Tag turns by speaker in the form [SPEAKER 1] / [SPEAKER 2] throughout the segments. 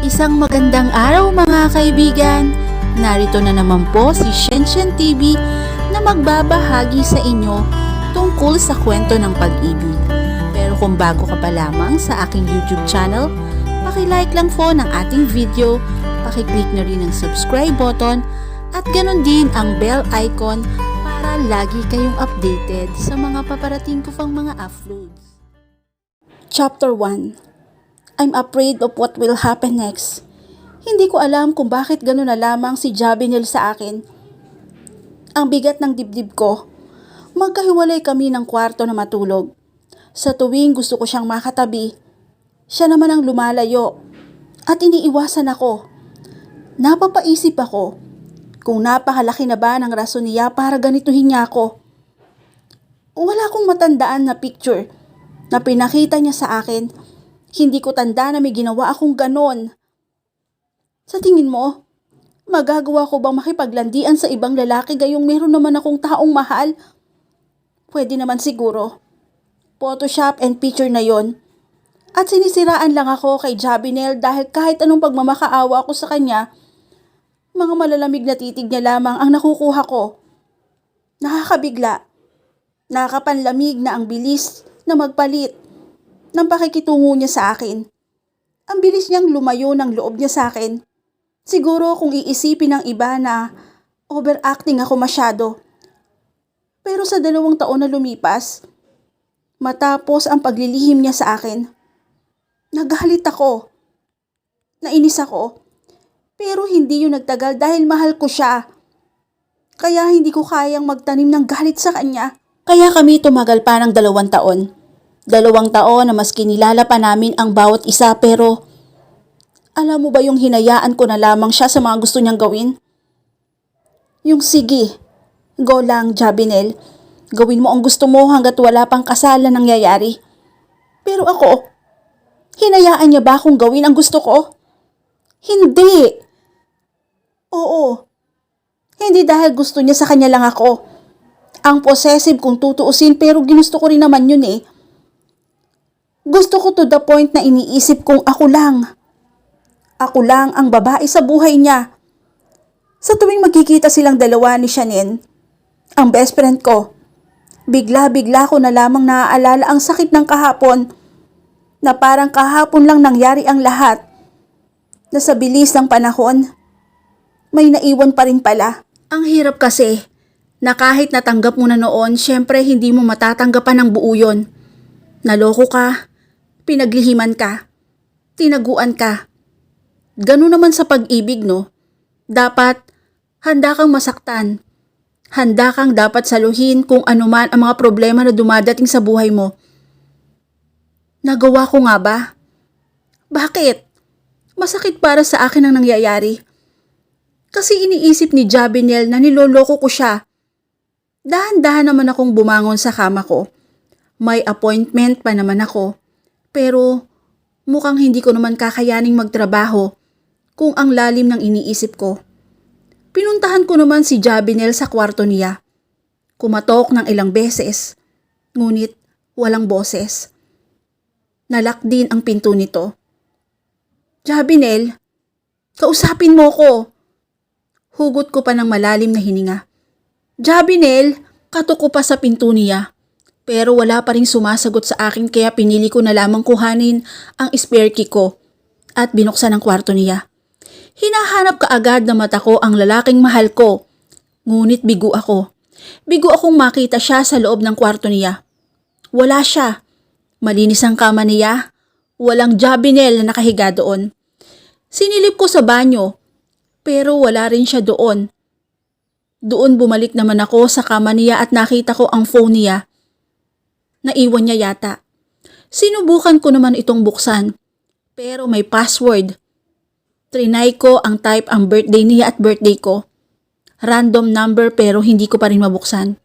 [SPEAKER 1] Isang magandang araw mga kaibigan! Narito na naman po si Shenshen TV na magbabahagi sa inyo tungkol sa kwento ng pag-ibig. Pero kung bago ka pa lamang sa aking YouTube channel, paki-like lang po ng ating video, paki-click na rin ang subscribe button at ganon din ang bell icon para lagi kayong updated sa mga paparating ko pang mga uploads. Chapter 1. I'm afraid of what will happen next. Hindi ko alam kung bakit gano'n na lamang si Jabinel sa akin. Ang bigat ng dibdib ko. Magkahiwalay kami ng kwarto na matulog. Sa tuwing gusto ko siyang makatabi, siya naman ang lumalayo at iniiwasan ako. Napapaisip ako kung napakalaki na ba ng rason niya para ganituhin niya ako. Wala akong matandaan na picture na pinakita niya sa akin. Hindi ko tanda na may ginawa akong ganon. Sa tingin mo, magagawa ko bang makipaglandian sa ibang lalaki gayong meron naman akong taong mahal? Pwede naman siguro. Photoshop and picture na yon. At sinisiraan lang ako kay Jabinel dahil kahit anong pagmamakaawa ko sa kanya, mga malalamig na titig niya lamang ang nakukuha ko. Nakakabigla. Nakakapanlamig na ang bilis na magpalit ng pakikitungo niya sa akin. Ang bilis niyang lumayo ng loob niya sa akin. Siguro kung iisipin ng iba na overacting ako masyado. Pero sa 2 taon na lumipas, matapos ang paglilihim niya sa akin, nagalit ako. Nainis ako. Pero hindi yun nagtagal dahil mahal ko siya. Kaya hindi ko kayang magtanim ng galit sa kanya. Kaya kami tumagal pa ng 2 taon. 2 taon na mas kinilala pa namin ang bawat isa pero alam mo ba yung hinayaan ko na lamang siya sa mga gusto niyang gawin? Yung sige, go lang Jabinel, gawin mo ang gusto mo hanggat wala pang kasal na nangyayari. Pero ako, hinayaan niya ba akong gawin ang gusto ko? Hindi! Oo, hindi dahil gusto niya sa kanya lang ako. Ang possessive kung tutuusin pero ginusto ko rin naman yun eh. Gusto ko to the point na iniisip kong ako lang. Ako lang ang babae sa buhay niya. Sa tuwing magkikita silang dalawa ni Shanine, ang best friend ko, bigla-bigla ko na lamang naaalala ang sakit ng kahapon na parang kahapon lang nangyari ang lahat. Na sa bilis ng panahon, may naiwan pa rin pala. Ang hirap kasi na kahit natanggap mo na noon, syempre hindi mo matatanggapan ng buo yun. Naloko ka. Pinaglihiman ka, tinaguan ka. Ganun naman sa pag-ibig, no? Dapat handa kang masaktan. Handa kang dapat saluhin kung anuman ang mga problema na dumadating sa buhay mo. Nagawa ko nga ba? Bakit? Masakit para sa akin ang nangyayari. Kasi iniisip ni Jabinel na niloloko ko siya. Dahan-dahan naman akong bumangon sa kama ko. May appointment pa naman ako. Pero mukhang hindi ko naman kakayaning magtrabaho kung ang lalim ng iniisip ko. Pinuntahan ko naman si Jabinel sa kwarto niya. Kumatok ng ilang beses, ngunit walang boses. Nalak din ang pinto nito. Jabinel, kausapin mo ko. Hugot ko pa ng malalim na hininga. Jabinel, katok ko pa sa pinto niya. Pero wala pa rin sumasagot sa akin kaya pinili ko na lamang kuhanin ang spare key ko at binuksan ang kwarto niya. Hinahanap kaagad na mata ko ang lalaking mahal ko. Ngunit bigo ako. Bigo akong makita siya sa loob ng kwarto niya. Wala siya. Malinis ang kama niya. Walang Jabinel na nakahiga doon. Sinilip ko sa banyo pero wala rin siya doon. Doon bumalik naman ako sa kama niya at nakita ko ang phone niya. Naiwan niya yata. Sinubukan ko naman itong buksan. Pero may password. Trinay ko ang type ang birthday niya at birthday ko. Random number pero hindi ko pa rin mabuksan.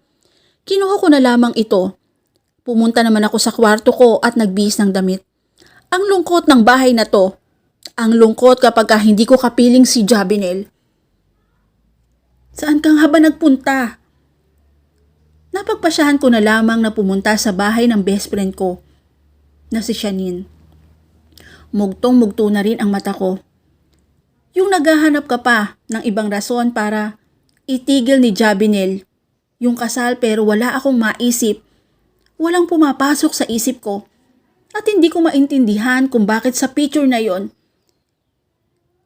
[SPEAKER 1] Kinuha ko na lamang ito. Pumunta naman ako sa kwarto ko at nagbihis ng damit. Ang lungkot ng bahay na to. Ang lungkot kapag hindi ko kapiling si Jabinel. Saan kang haba nagpunta? Napagpasyahan ko na lamang na pumunta sa bahay ng best friend ko na si Shanine. Mugtong-mugto na rin ang mata ko. Yung naghahanap ka pa ng ibang rason para itigil ni Jabinel yung kasal pero wala akong maisip. Walang pumapasok sa isip ko at hindi ko maintindihan kung bakit sa picture na yon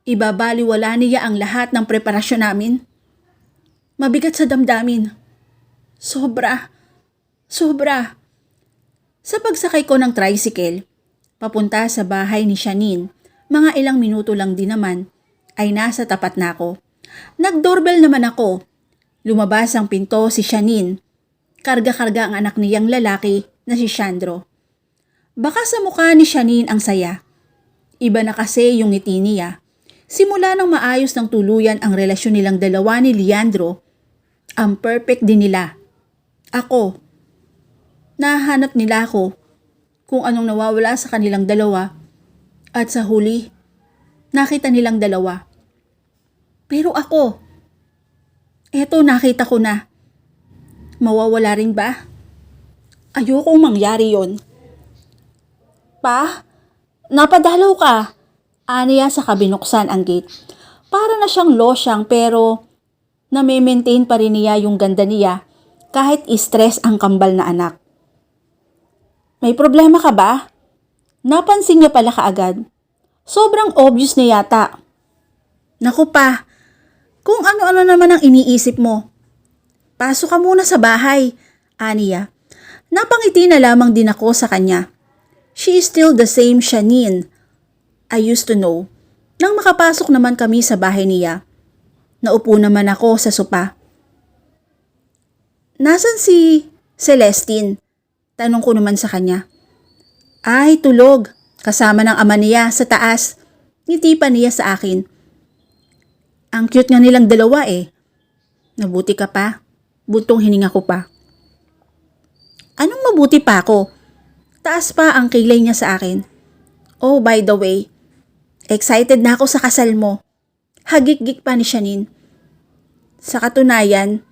[SPEAKER 1] ibabaliwala niya ang lahat ng preparasyon namin. Mabigat sa damdamin. Sobra. Sobra. Sa pagsakay ko ng tricycle, papunta sa bahay ni Shanine, mga ilang minuto lang din naman, ay nasa tapat na ako. Nag-doorbell naman ako. Lumabas ang pinto si Shanine. Karga-karga ang anak niyang lalaki na si Shandro. Baka sa mukha ni Shanine ang saya. Iba na kasi yung ngiti niya. Simula nang maayos ng tuluyan ang relasyon nilang dalawa ni Leandro, ang perfect din nila. Ako, nahanap nila ako kung anong nawawala sa kanilang dalawa at sa huli, nakita nilang dalawa. Pero ako, eto nakita ko na. Mawawala rin ba? Ayokong mangyari yon. Pa, napadalaw ka. Aniya sa kabinuksan ang gate. Para na siyang losyang pero name-maintain pa rin niya yung ganda niya kahit stress ang kambal na anak. May problema ka ba? Napansin niya pala kaagad. Sobrang obvious na yata. Naku pa, kung ano-ano naman ang iniisip mo. Pasok ka muna sa bahay, Aniya. Napangiti na lamang din ako sa kanya. She is still the same Shanine I used to know. Nang makapasok naman kami sa bahay niya, naupo naman ako sa sopa. Nasaan si Celestine? Tanong ko naman sa kanya. Ay, tulog. Kasama ng ama niya sa taas. Ngiti pa niya sa akin. Ang cute nga nilang dalawa eh. Nabuti ka pa. Buntong hininga ko pa. Anong mabuti pa ako? Taas pa ang kilay niya sa akin. Oh, by the way, excited na ako sa kasal mo. Hagik-gik pa ni Shanine. Sa katunayan,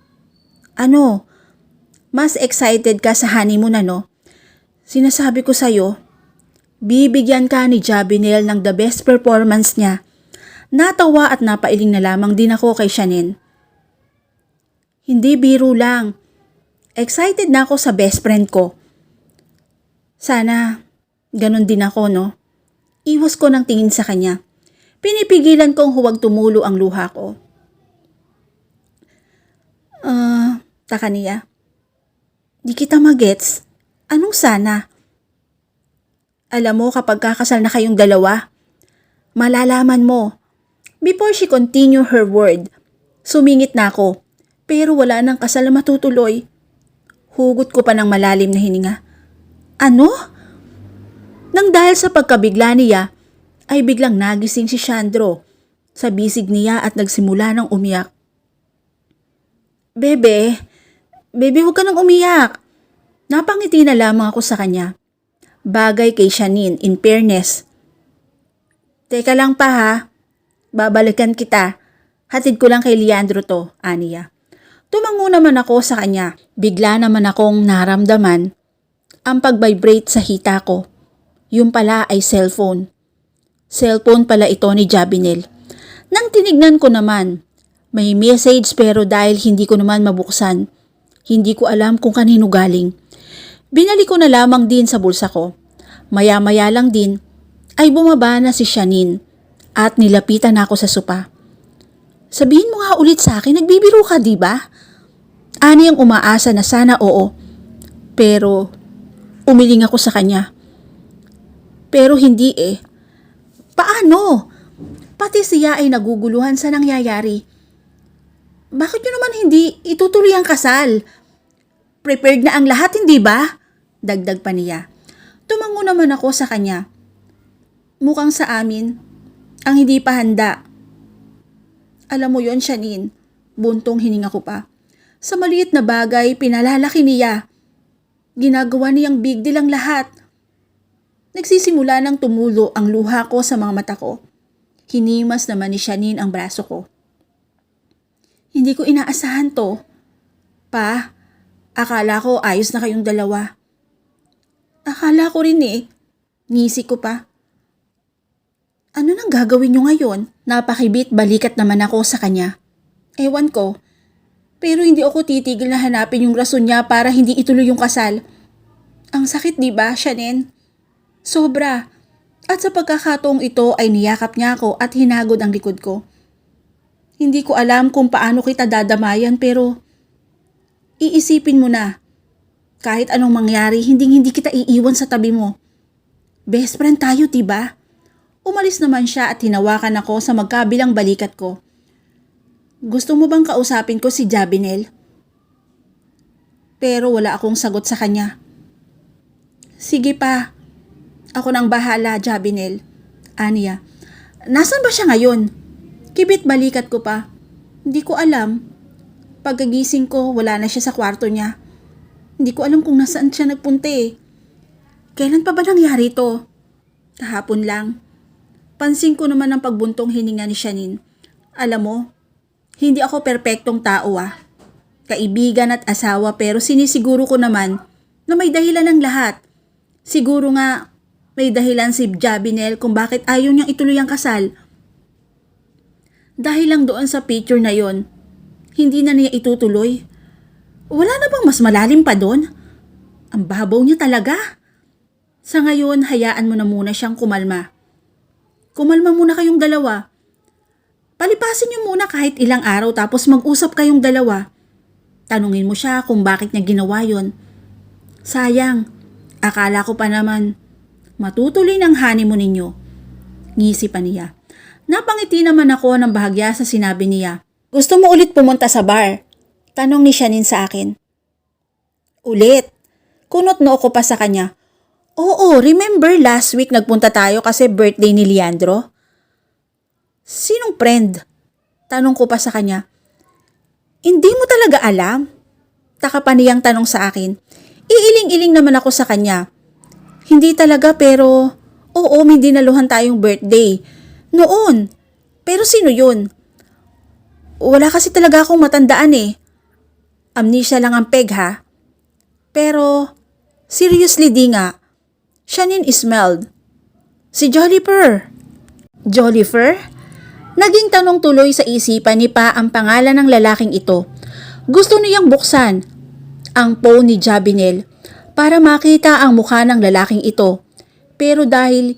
[SPEAKER 1] mas excited ka sa honeymoon Sinasabi ko sa'yo, bibigyan ka ni Jabinel ng the best performance niya. Natawa at napailing na lamang din ako kay Shanine. Hindi biro lang. Excited na ako sa best friend ko. Sana, ganun din ako, no? Iwas ko ng tingin sa kanya. Pinipigilan kong huwag tumulo ang luha ko. Taka niya. Di kita magets. Anong sana? Alam mo kapag kakasal na kayong dalawa, malalaman mo. Before she continued her word, sumingit na ako. Pero wala nang kasal na matutuloy. Hugot ko pa ng malalim na hininga. Ano? Nang dahil sa pagkabigla niya, ay biglang nagising si Shandro. Sa bisig niya at nagsimula ng umiyak. Bebe, huwag ka nang umiyak. Napangiti na lamang ako sa kanya. Bagay kay Shanine, in fairness. Teka lang pa ha, babalikan kita. Hatid ko lang kay Leandro to, Aniya. Tumango naman ako sa kanya. Bigla naman akong naramdaman ang pag-vibrate sa hita ko. Yung pala ay cellphone. Cellphone pala ito ni Jabinel. Nang tinignan ko naman, may message pero dahil hindi ko naman mabuksan, hindi ko alam kung kanino galing. Binalik ko na lamang din sa bulsa ko. Maya-maya lang din ay bumaba na si Shanine at nilapitan ako sa sopa. Sabihin mo nga ulit sa akin, nagbibiro ka diba? Ani ang umaasa na sana oo. Pero umiling ako sa kanya. Pero hindi eh. Paano? Pati siya ay naguguluhan sa nangyayari. Bakit nyo naman hindi itutuloy ang kasal? Prepared na ang lahat, hindi ba? Dagdag pa niya. Tumango naman ako sa kanya. Mukhang sa amin, ang hindi pa handa. Alam mo yon, Shanine, buntong hininga ko pa. Sa maliit na bagay, pinalalaki niya. Ginagawa niyang big deal ang lahat. Nagsisimula ng tumulo ang luha ko sa mga mata ko. Hinimas naman ni Shanine ang braso ko. Hindi ko inaasahan to. Pa, akala ko ayos na kayong dalawa. Akala ko rin eh. Ngisi ko pa. Ano nang gagawin niyo ngayon? Napakibit balikat naman ako sa kanya. Ewan ko, pero hindi ako titigil na hanapin yung rason niya para hindi ituloy yung kasal. Ang sakit, di ba, Shannon? Sobra. At sa pagkakataong ito ay niyakap niya ako at hinagod ang likod ko. Hindi ko alam kung paano kita dadamayan pero iisipin mo na. Kahit anong mangyari, hindi kita iiwan sa tabi mo. Best friend tayo, diba? Umalis naman siya at hinawakan ako sa magkabilang balikat ko. Gusto mo bang kausapin ko si Jabinel? Pero wala akong sagot sa kanya. Sige pa. Ako nang bahala, Jabinel. Aniya. Nasaan ba siya ngayon? Kibit balikat ko pa. Hindi ko alam. Pagkagising ko, wala na siya sa kwarto niya. Hindi ko alam kung nasaan siya nagpunta eh. Kailan pa ba nangyari ito? Kahapon lang. Pansin ko naman ang pagbuntong hininga ni Shannon. Alam mo, hindi ako perpektong tao Kaibigan at asawa pero sinisiguro ko naman na may dahilan ng lahat. Siguro nga may dahilan si Jabinel kung bakit ayaw niyang ituloy ang kasal. Dahil lang doon sa picture na yon, hindi na niya itutuloy. Wala na bang mas malalim pa doon? Ang babaw niya talaga. Sa ngayon, hayaan mo na muna siyang kumalma. Kumalma muna kayong dalawa. Palipasin niyo muna kahit ilang araw tapos mag-usap kayong dalawa. Tanungin mo siya kung bakit niya ginawa yon. Sayang, akala ko pa naman matutuloy ng honeymoon ninyo. Ngisi pa niya. Napangiti naman ako ng bahagya sa sinabi niya. Gusto mo ulit pumunta sa bar? Tanong ni Shannon sa akin. Ulit? Kunot noo ko pa sa kanya. Oo, remember last week nagpunta tayo kasi birthday ni Leandro? Sinong friend? Tanong ko pa sa kanya. Hindi mo talaga alam? Taka pa niyang tanong sa akin. Iiling-iling naman ako sa kanya. Hindi talaga pero oo, may dinaluhan tayong birthday. Noon. Pero sino yun? Wala kasi talaga akong matandaan eh. Amnesia lang ang peg ha. Pero seriously di nga. Shannon smelled. Si Jollifer. Jollifer? Naging tanong tuloy sa isipan ni Pa ang pangalan ng lalaking ito. Gusto niyang buksan ang phone ni Jabinel para makita ang mukha ng lalaking ito. Pero dahil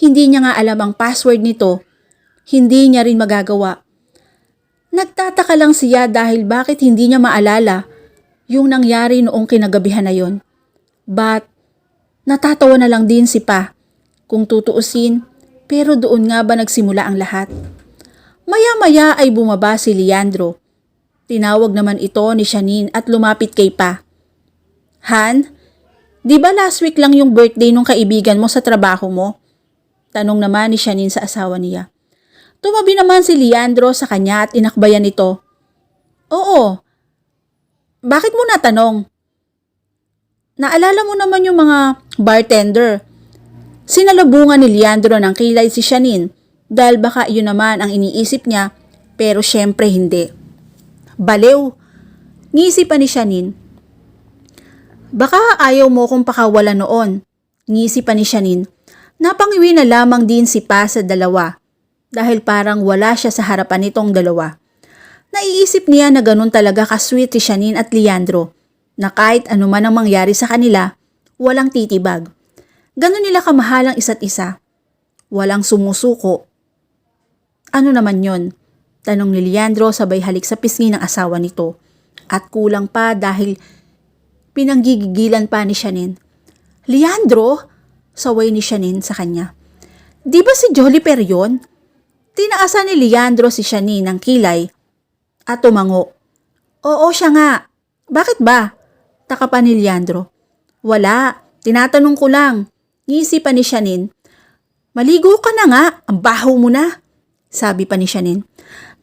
[SPEAKER 1] hindi niya nga alam ang password nito, hindi niya rin magagawa. Nagtataka lang siya dahil bakit hindi niya maalala yung nangyari noong kinagabihan na yon. But natatawa na lang din si Pa kung tutuusin, pero doon nga ba nagsimula ang lahat? Maya-maya ay bumaba si Leandro. Tinawag naman ito ni Shannon at lumapit kay Pa. Han, di ba last week lang yung birthday nung kaibigan mo sa trabaho mo? Tanong naman ni Shannon sa asawa niya. Tumabi naman si Leandro sa kanya at inakbayan ito. Oo. Bakit mo natanong? Naalala mo naman yung mga bartender. Sinalubungan ni Leandro ng kilay si Shannon dahil baka yun naman ang iniisip niya pero syempre hindi. Balew. Ngisi pa ni Shannon. Baka ayaw mo kong pakawalan noon. Ngisi pa ni Shannon. Napangiwi na lamang din si Pa sa dalawa dahil parang wala siya sa harapan nitong dalawa. Naiisip niya na ganun talaga kasweet si Shannon at Leandro na kahit anuman ang mangyari sa kanila, walang titibag. Ganun nila kamahal ang isa't isa. Walang sumusuko. Ano naman yon? Tanong ni Leandro sabay halik sa pisngi ng asawa nito. At kulang pa dahil pinanggigigilan pa ni Shannon. Leandro? Saway ni Shannon sa kanya. Di ba si Jollifer yun? Tinaasan ni Leandro si Shannon ng kilay at tumango. Oo siya nga. Bakit ba? Taka pa ni Leandro. Wala. Tinatanong ko lang. Ngisi pa ni Shannon. Maligo ka na nga. Ang baho mo na. Sabi pa ni Shannon.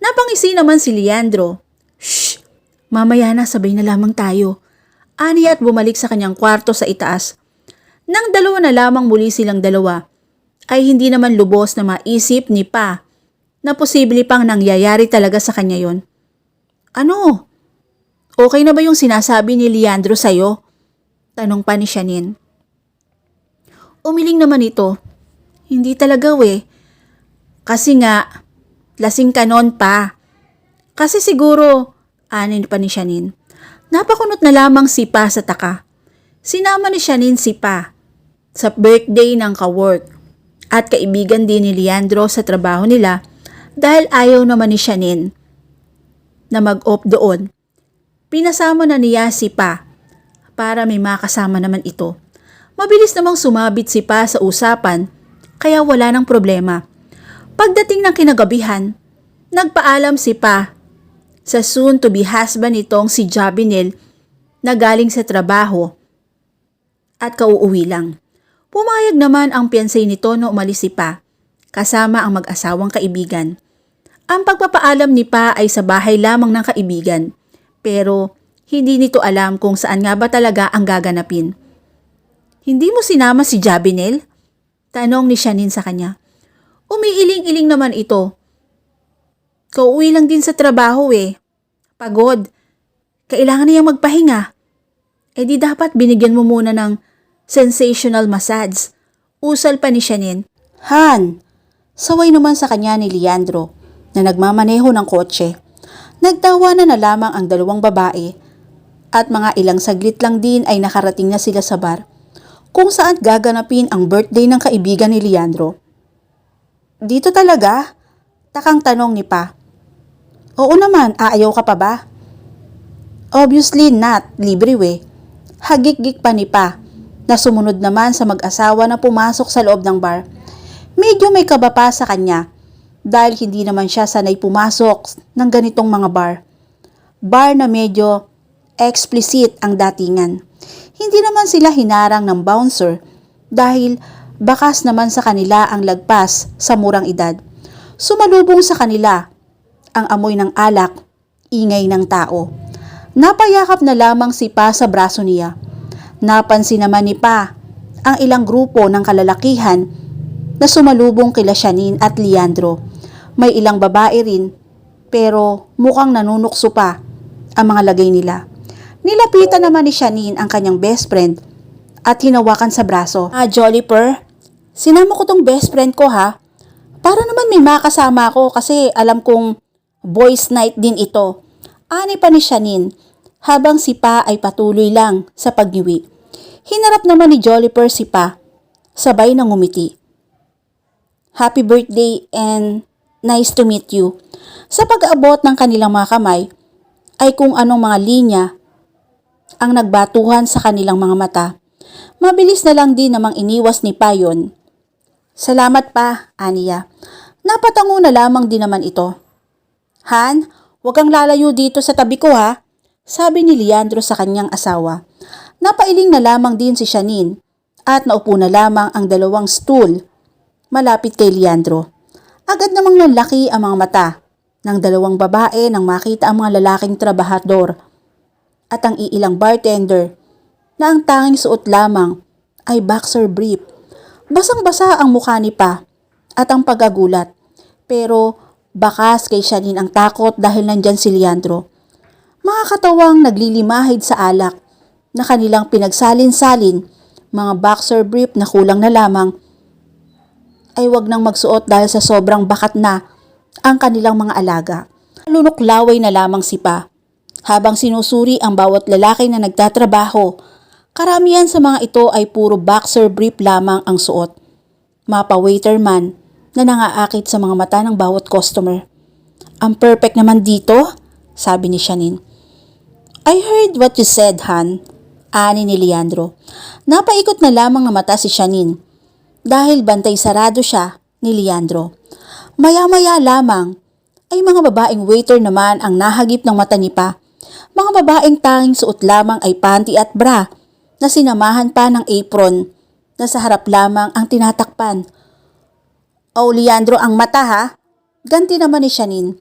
[SPEAKER 1] Napangisi naman si Leandro. Shh! Mamaya na sabay na lamang tayo. Ani at bumalik sa kanyang kwarto sa itaas. Nang dalawa na lamang muli silang dalawa, ay hindi naman lubos na maisip ni Pa na posible pang nangyayari talaga sa kanya yon. Ano? Okay na ba yung sinasabi ni Leandro sa'yo? Tanong pa ni Shannon. Umiling naman ito. Hindi talaga Kasi nga, lasing ka noon pa. Kasi siguro, anin pa ni Shanine. Napakunot na lamang si Pa sa taka. Sinama ni Shanine si Pa sa birthday ng kawork at kaibigan din ni Leandro sa trabaho nila dahil ayaw naman ni Shanine na mag-off doon. Pinasama na niya si Pa para may makasama naman ito. Mabilis namang sumabit si Pa sa usapan kaya wala nang problema. Pagdating ng kinagabihan, nagpaalam si Pa sa soon-to-be husband nitong si Jabinel na galing sa trabaho at kauuwi lang. Pumayag naman ang piyansay nito na umalis si Pa kasama ang mag-asawang kaibigan. Ang pagpapaalam ni Pa ay sa bahay lamang ng kaibigan pero hindi nito alam kung saan nga ba talaga ang gaganapin. Hindi mo sinama si Jabinel? Tanong ni Shanine sa kanya. Umiiling-iling naman ito. Kauuwi lang din sa trabaho eh. Pagod. Kailangan niyang magpahinga. Eh di dapat binigyan mo muna ng sensational massage. Usal pa ni Shanine. Han, saway naman sa kanya ni Leandro na nagmamaneho ng kotse. Nagtawanan na lamang ang dalawang babae at mga ilang saglit lang din ay nakarating na sila sa bar kung saan gaganapin ang birthday ng kaibigan ni Leandro. Dito talaga? Takang tanong ni Pa. Oo naman, aayaw ka pa ba? Obviously not, libre we. Hagik-gik pa ni Pa na sumunod naman sa mag-asawa na pumasok sa loob ng bar. Medyo may kaba pa sa kanya dahil hindi naman siya sanay pumasok ng ganitong mga bar. Bar na medyo explicit ang datingan. Hindi naman sila hinarang ng bouncer dahil bakas naman sa kanila ang lagpas sa murang edad. Sumalubong sa kanila ang amoy ng alak, ingay ng tao. Napayakap na lamang si Pa sa braso niya. Napansin naman ni Pa ang ilang grupo ng kalalakihan na sumalubong kila Shanine at Leandro. May ilang babae rin pero mukhang nanunukso pa ang mga lagay nila. Nilapitan naman ni Shanine ang kanyang best friend at hinawakan sa braso. Jolliper, sinama ko tong best friend ko ha. Para naman may makasama ko kasi alam kong boys night din ito. Ani pa ni Shanine habang si Pa ay patuloy lang sa pagniwi. Hinarap naman ni Jolliper si Pa, sabay nang ngumiti. Happy birthday and nice to meet you. Sa pag-aabot ng kanilang mga kamay ay kung anong mga linya ang nagbatuhan sa kanilang mga mata. Mabilis na lang din namang iniwas ni Pa yun. Salamat Pa, aniya. Napatango na lamang din naman ito. Han, huwag kang lalayo dito sa tabi ko ha, sabi ni Leandro sa kanyang asawa. Napailing na lamang din si Shanine at naupo na lamang ang dalawang stool malapit kay Leandro. Agad namang nanlaki ang mga mata ng dalawang babae nang makita ang mga lalaking trabahador at ang iilang bartender na ang tanging suot lamang ay boxer brief. Basang-basa ang mukha ni Pa at ang pagagulat pero bakas kay Shanine ang takot dahil nandyan si Leandro. Mga katawang naglilimahid sa alak na kanilang pinagsalin-salin, mga boxer brief na kulang na lamang ay wag nang magsuot dahil sa sobrang bakat na ang kanilang mga alaga. Lunuklaway na lamang si Pa habang sinusuri ang bawat lalaki na nagtatrabaho. Karamihan sa mga ito ay puro boxer brief lamang ang suot. Mapa-waiter man na nangaakit sa mga mata ng bawat customer. Ang perfect naman dito, sabi ni Shanine. I heard what you said, Han, ani ni Leandro. Napaikot na lamang ng mata si Shanine dahil bantay sarado siya ni Leandro. Maya-maya lamang ay mga babaeng waiter naman ang nahagip ng mata ni Pa. Mga babaeng tanging suot lamang ay panty at bra na sinamahan pa ng apron na sa harap lamang ang tinatakpan. Oh, Leandro ang mata ha? Ganti naman ni Shanine.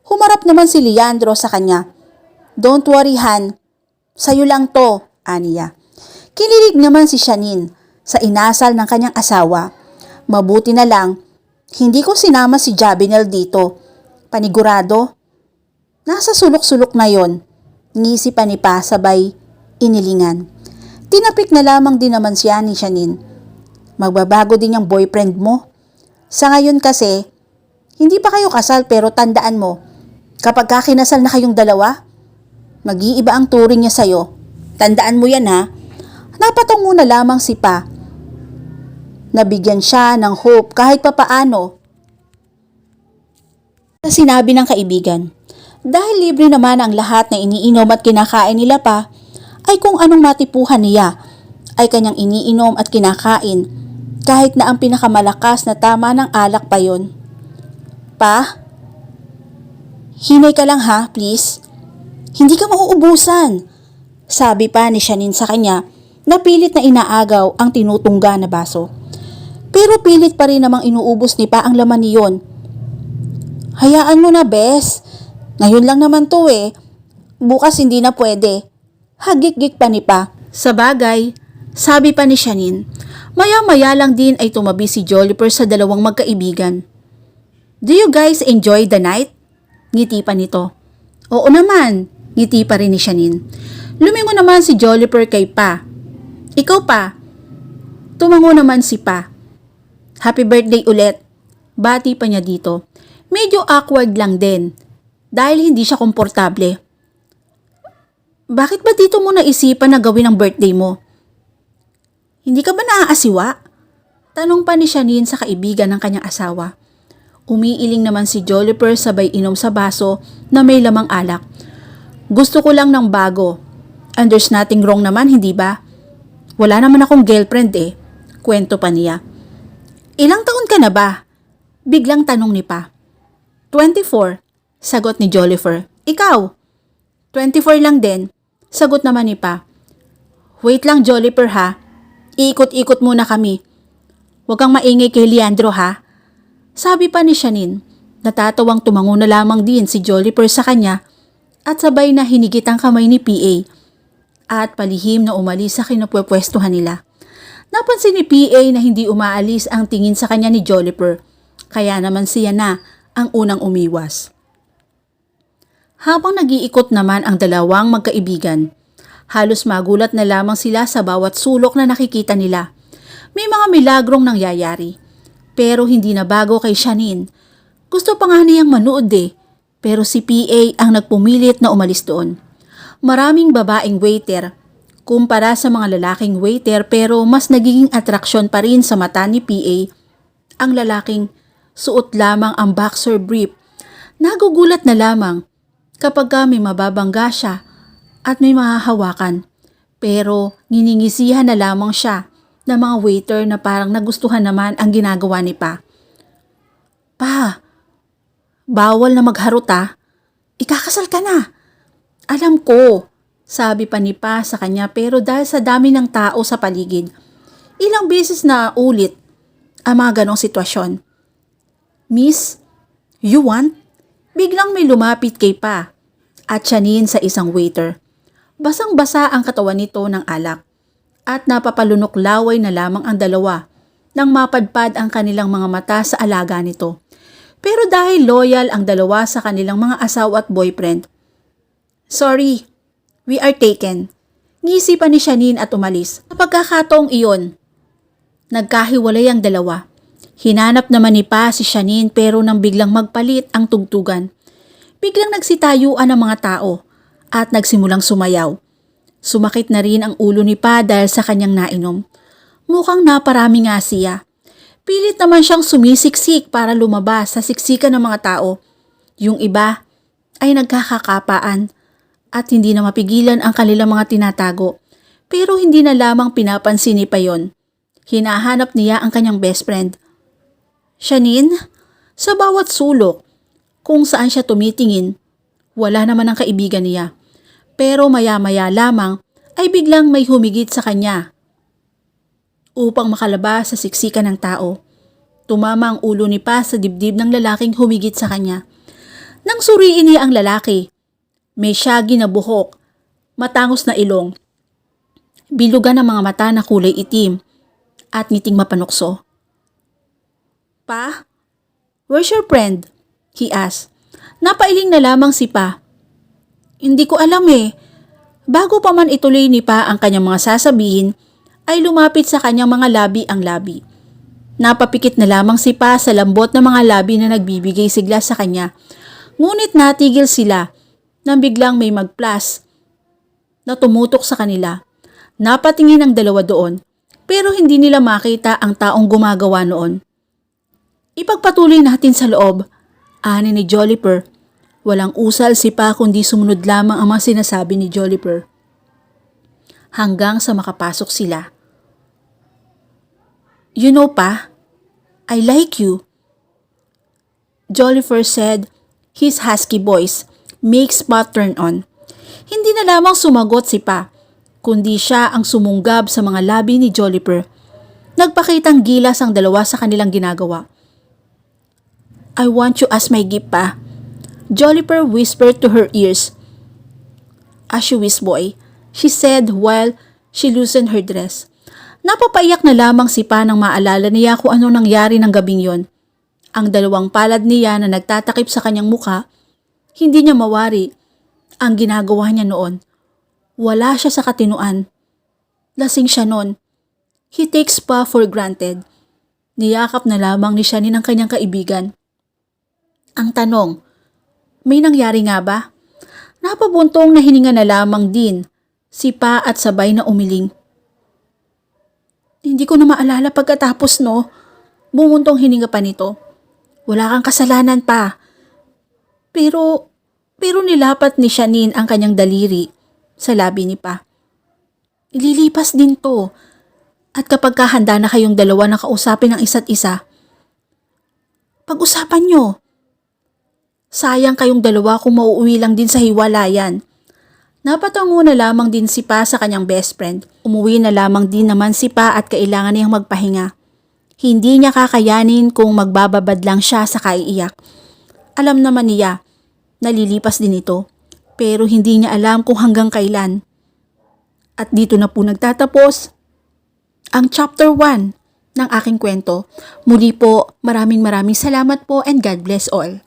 [SPEAKER 1] Humarap naman si Leandro sa kanya. Don't worry Han, sayo lang to, aniya. Kinilig naman si Shanine sa inasal ng kanyang asawa. Mabuti na lang, hindi ko sinama si Jabinel dito. Panigurado, nasa sulok-sulok na yon. Ngisi pa ni Pa sabay inilingan. Tinapik na lamang din naman siya ni Shanine. Magbabago din yung boyfriend mo. Sa ngayon kasi, Hindi pa kayo kasal pero tandaan mo, kapag kakinasal na kayong dalawa, mag-iiba ang turing niya sa'yo. Tandaan mo yan ha. Napatungo na lamang si Pa. Nabigyan siya ng hope kahit papaano. Sinabi ng kaibigan, dahil libre naman ang lahat na iniinom at kinakain nila Pa, ay kung anong matipuhan niya ay kanyang iniinom at kinakain kahit na ang pinakamalakas na tama ng alak pa yon. Pa, hinay ka lang ha, please. Hindi ka mauubusan. Sabi pa ni Shanine sa kanya na pilit na inaagaw ang tinutungga na baso. Pero pilit pa rin namang inuubos ni Pa ang laman niyon. Hayaan mo na, bes. Ngayon lang naman to eh. Bukas hindi na pwede. Hagik-gik pa ni Pa. Sa bagay, sabi pa ni Shanine, maya-maya lang din ay tumabi si Joliper sa dalawang magkaibigan. Do you guys enjoy the night? Ngiti pa nito. Oo naman, ngiti pa rin ni Shanine. Lumingo naman si Joliper kay Pa. Ikaw Pa. Tumango naman si Pa. Happy birthday ulit. Bati pa niya dito. Medyo awkward lang din dahil hindi siya komportable. Bakit ba dito mo naisipan na gawin ang birthday mo? Hindi ka ba naaasiwa? Tanong pa ni Shanine sa kaibigan ng kanyang asawa. Umiiling naman si Joliper sabay inom sa baso na may lamang alak. Gusto ko lang ng bago. And there's nothing wrong naman, hindi ba? Wala naman akong girlfriend eh. Kwento pa niya. Ilang taon ka na ba? Biglang tanong ni Pa. 24, sagot ni Joliper. Ikaw? 24 lang din, sagot naman ni Pa. Wait lang Joliper ha. Iikot-ikot muna kami. Huwag kang maingay kay Leandro ha. Sabi pa ni Shanine. Natatawang tumango na lamang din si Joliper sa kanya at sabay na hinigit ang kamay ni PA at palihim na umalis sa kinapwepwestuhan nila. Napansin ni PA na hindi umaalis ang tingin sa kanya ni Joliper, kaya naman siya na ang unang umiwas. Habang nag-iikot naman ang dalawang magkaibigan, halos magulat na lamang sila sa bawat sulok na nakikita nila. May mga milagrong nangyayari, pero hindi na bago kay Shanine. Gusto pa nga niyang manood eh, pero si PA ang nagpumilit na umalis doon. Maraming babaeng waiter, kumpara sa mga lalaking waiter pero mas nagiging atraksyon pa rin sa mata ni PA ang lalaking suot lamang ang boxer brief. Nagugulat na lamang kapag may mababangga siya at may mahahawakan. Pero nginingisihan na lamang siya ng mga waiter na parang nagustuhan naman ang ginagawa ni Pa. Pa, bawal na magharot ah. Ikakasal ka na. Alam ko, sabi pa ni Pa sa kanya pero dahil sa dami ng tao sa paligid, ilang beses na ulit ang mga ganong sitwasyon. Miss, you want? Biglang may lumapit kay Pa at Shanine sa isang waiter. Basang-basa ang katawan nito ng alak at napapalunok laway na lamang ang dalawa nang mapadpad ang kanilang mga mata sa alaga nito. Pero dahil loyal ang dalawa sa kanilang mga asawa at boyfriend, sorry, we are taken. Ngisi pa ni Shanine at umalis. Sa pagkakataong iyon, nagkahiwalay ang dalawa. Hinanap naman ni Pa si Shanine pero nang biglang magpalit ang tugtugan. Biglang nagsitayuan ang mga tao at nagsimulang sumayaw. Sumakit na rin ang ulo ni Pa dahil sa kanyang nainom. Mukhang naparami nga siya. Pilit naman siyang sumisiksik para lumabas sa siksikan ng mga tao. Yung iba ay nagkakakapaan at hindi na mapigilan ang kanilang mga tinatago. Pero hindi na lamang pinapansin ni Pa yon. Hinahanap niya ang kanyang best friend. Shanine, sa bawat sulok, kung saan siya tumitingin, wala naman ang kaibigan niya. Pero maya-maya lamang ay biglang may humigit sa kanya. Upang makalabas sa siksikan ng tao, tumama ang ulo ni Pa sa dibdib ng lalaking humigit sa kanya. Nang suriin niya ang lalaki, may syagi na buhok, matangos na ilong, bilugan ng mga mata na kulay itim, at ngiting mapanukso. Pa, where's your friend? He asked. Napailing na lamang si Pa. Hindi ko alam eh. Bago pa man ituloy ni Pa ang kanyang mga sasabihin, ay lumapit sa kanyang mga labi ang labi. Napapikit na lamang si Pa sa lambot ng mga labi na nagbibigay sigla sa kanya. Ngunit natigil sila nang biglang may magplas na tumutok sa kanila. Napatingin ang dalawa doon pero hindi nila makita ang taong gumagawa noon. Ipagpatuloy natin sa loob, ani ni Joliper. Walang usal si Pa kundi sumunod lamang ang mga sinasabi ni Joliper. Hanggang sa makapasok sila. You know, Pa, I like you. Jolifer said, his husky voice makes Pa turn on. Hindi na lamang sumagot si Pa, kundi siya ang sumunggab sa mga labi ni Joliper. Nagpakitang gilas ang dalawa sa kanilang ginagawa. I want you as my gift, Pa. Joliper whispered to her ears. As you wish, boy, she said while she loosened her dress. Napapaiyak na lamang si Pa nang maalala niya kung ano nangyari ng gabing yon. Ang dalawang palad niya na nagtatakip sa kanyang mukha, hindi niya mawari ang ginagawa niya noon. Wala siya sa katinuan. Lasing siya noon. He takes Pa for granted. Niyakap na lamang ni Shani ng kanyang kaibigan. Ang tanong, may nangyari nga ba? Napabuntong na hininga na lamang din si Pa at sabay na umiling. Hindi ko na maalala pagkatapos, no? Bumuntong hininga pa nito. Wala kang kasalanan, Pa. Pero nilapat ni Shanin ang kanyang daliri sa labi ni Pa. Ililipas din to. At kapag kahanda na kayong dalawa na kausapin ang isa't isa, pag-usapan nyo. Sayang kayong dalawa kung mauuwi lang din sa hiwalayan. Napatango na lamang din si Pa sa kanyang best friend. Umuwi na lamang din naman si Pa at kailangan niyang magpahinga. Hindi niya kakayanin kung magbababad lang siya sa kaiiyak. Alam naman niya, nalilipas din ito. Pero hindi niya alam kung hanggang kailan. At dito na po nagtatapos ang chapter 1 ng aking kwento. Muli po, maraming salamat po and God bless all.